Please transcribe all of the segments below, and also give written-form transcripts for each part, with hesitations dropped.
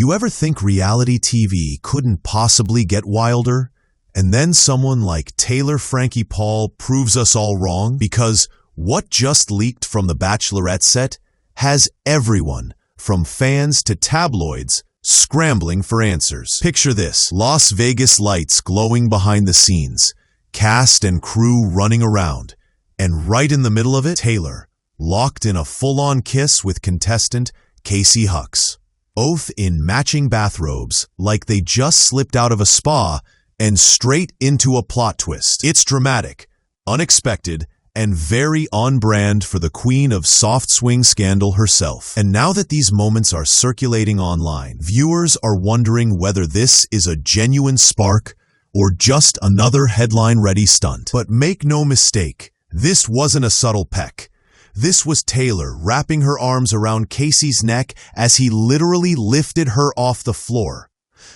You ever think reality TV couldn't possibly get wilder? And then someone like Frankie Paul proves us all wrong? Because what just leaked from the Bachelorette set has everyone, from fans to tabloids, scrambling for answers. Picture this: Las Vegas lights glowing behind the scenes, cast and crew running around, and right in the middle of it, Taylor, locked in a full-on kiss with contestant Casey Hucks. Both in matching bathrobes, like they just slipped out of a spa and straight into a plot twist. It's dramatic, unexpected, and very on-brand for the queen of soft swing scandal herself. And now that these moments are circulating online, viewers are wondering whether this is a genuine spark or just another headline-ready stunt. But make no mistake, this wasn't a subtle peck. This was Taylor wrapping her arms around Casey's neck as he literally lifted her off the floor.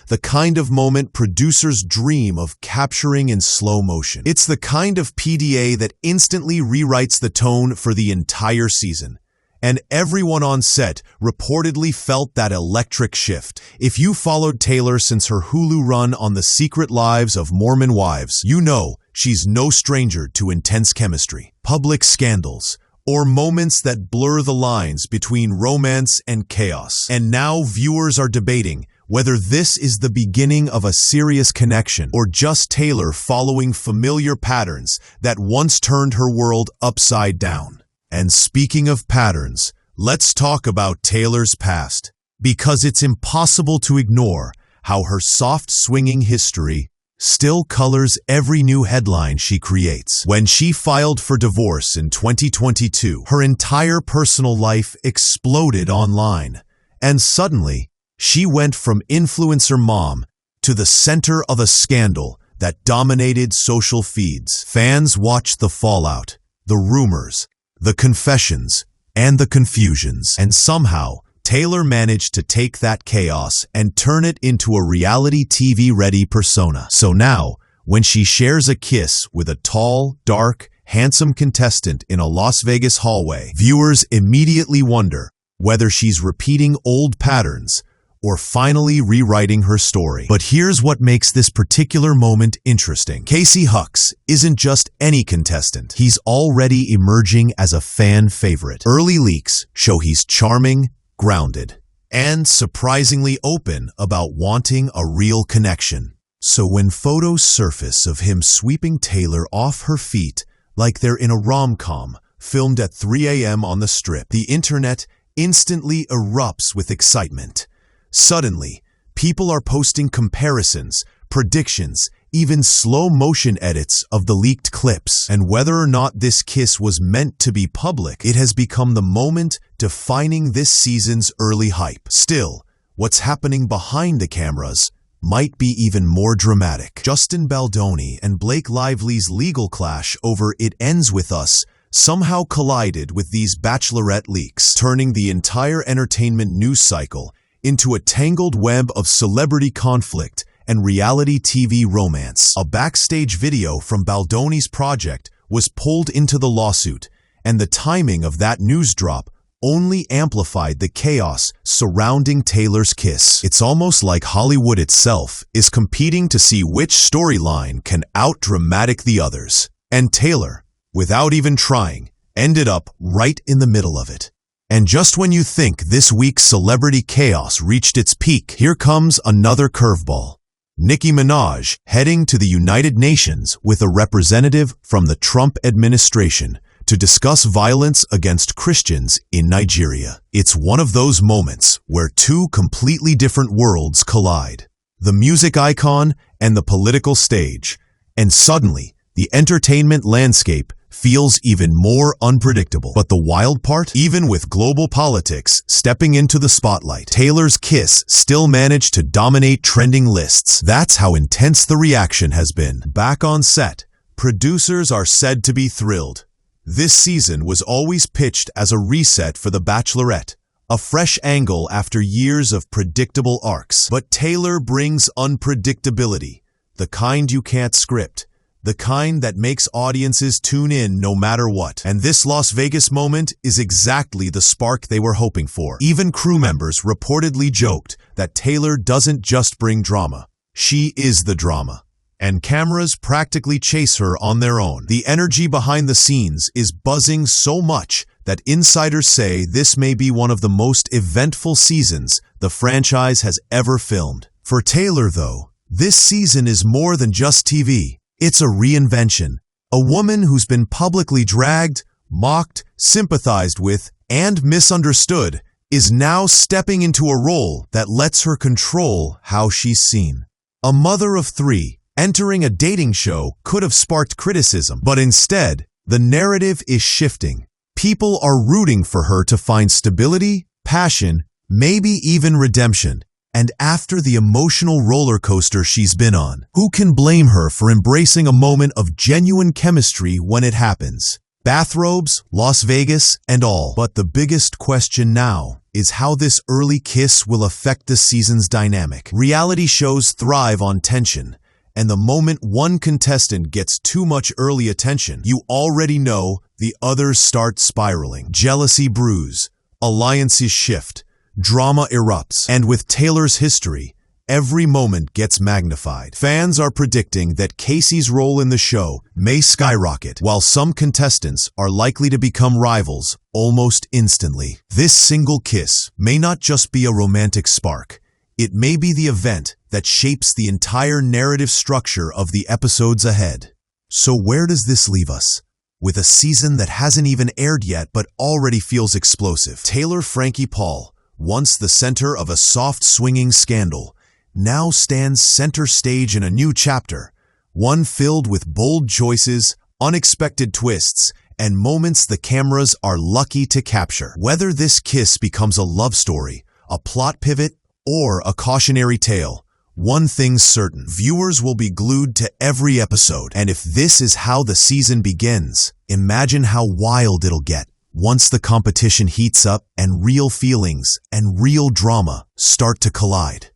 The kind of moment producers dream of capturing in slow motion. It's the kind of PDA that instantly rewrites the tone for the entire season. And everyone on set reportedly felt that electric shift. If you followed Taylor since her Hulu run on The Secret Lives of Mormon Wives, you know she's no stranger to intense chemistry, public scandals, or moments that blur the lines between romance and chaos. And now viewers are debating whether this is the beginning of a serious connection or just Taylor following familiar patterns that once turned her world upside down. And speaking of patterns, let's talk about Taylor's past, because it's impossible to ignore how her soft swinging history still colors every new headline she creates. When she filed for divorce in 2022, her entire personal life exploded online, and suddenly, she went from influencer mom to the center of a scandal that dominated social feeds. Fans watched the fallout, the rumors, the confessions, and the confusions, and somehow, Taylor managed to take that chaos and turn it into a reality TV-ready persona. So now, when she shares a kiss with a tall, dark, handsome contestant in a Las Vegas hallway, viewers immediately wonder whether she's repeating old patterns or finally rewriting her story. But here's what makes this particular moment interesting. Casey Hucks isn't just any contestant. He's already emerging as a fan favorite. Early leaks show he's charming, grounded, and surprisingly open about wanting a real connection. So when photos surface of him sweeping Taylor off her feet like they're in a rom-com filmed at 3 a.m. on the Strip, the internet instantly erupts with excitement. Suddenly, people are posting comparisons, predictions, even slow-motion edits of the leaked clips. And whether or not this kiss was meant to be public, it has become the moment defining this season's early hype. Still, what's happening behind the cameras might be even more dramatic. Justin Baldoni and Blake Lively's legal clash over It Ends With Us somehow collided with these Bachelorette leaks, turning the entire entertainment news cycle into a tangled web of celebrity conflict and reality TV romance. A backstage video from Baldoni's project was pulled into the lawsuit, and the timing of that news drop only amplified the chaos surrounding Taylor's kiss. It's almost like Hollywood itself is competing to see which storyline can out-dramatic the others. And Taylor, without even trying, ended up right in the middle of it. And just when you think this week's celebrity chaos reached its peak, here comes another curveball. Nicki Minaj heading to the United Nations with a representative from the Trump administration to discuss violence against Christians in Nigeria. It's one of those moments where two completely different worlds collide. The music icon and the political stage. And suddenly, the entertainment landscape feels even more unpredictable. But the wild part? Even with global politics stepping into the spotlight, Taylor's kiss still managed to dominate trending lists. That's how intense the reaction has been. Back on set, producers are said to be thrilled. This season was always pitched as a reset for The Bachelorette, a fresh angle after years of predictable arcs. But Taylor brings unpredictability, the kind you can't script. The kind that makes audiences tune in no matter what. And this Las Vegas moment is exactly the spark they were hoping for. Even crew members reportedly joked that Taylor doesn't just bring drama. She is the drama. And cameras practically chase her on their own. The energy behind the scenes is buzzing so much that insiders say this may be one of the most eventful seasons the franchise has ever filmed. For Taylor, though, this season is more than just TV. It's a reinvention. A woman who's been publicly dragged, mocked, sympathized with, and misunderstood is now stepping into a role that lets her control how she's seen. A mother of three, entering a dating show could have sparked criticism, but instead, the narrative is shifting. People are rooting for her to find stability, passion, maybe even redemption. And after the emotional roller coaster she's been on, who can blame her for embracing a moment of genuine chemistry when it happens? Bathrobes, Las Vegas, and all. But the biggest question now is how this early kiss will affect the season's dynamic. Reality shows thrive on tension, and the moment one contestant gets too much early attention, you already know the others start spiraling. Jealousy brews, alliances shift, drama erupts, and with Taylor's history, every moment gets magnified. Fans are predicting that Casey's role in the show may skyrocket, while some contestants are likely to become rivals almost instantly. This single kiss may not just be a romantic spark. It may be the event that shapes the entire narrative structure of the episodes ahead. So where does this leave us? With a season that hasn't even aired yet but already feels explosive. Taylor Frankie Paul, once the center of a soft swinging scandal, now stands center stage in a new chapter, one filled with bold choices, unexpected twists, and moments the cameras are lucky to capture. Whether this kiss becomes a love story, a plot pivot, or a cautionary tale, one thing's certain: viewers will be glued to every episode. And if this is how the season begins, imagine how wild it'll get once the competition heats up and real feelings and real drama start to collide.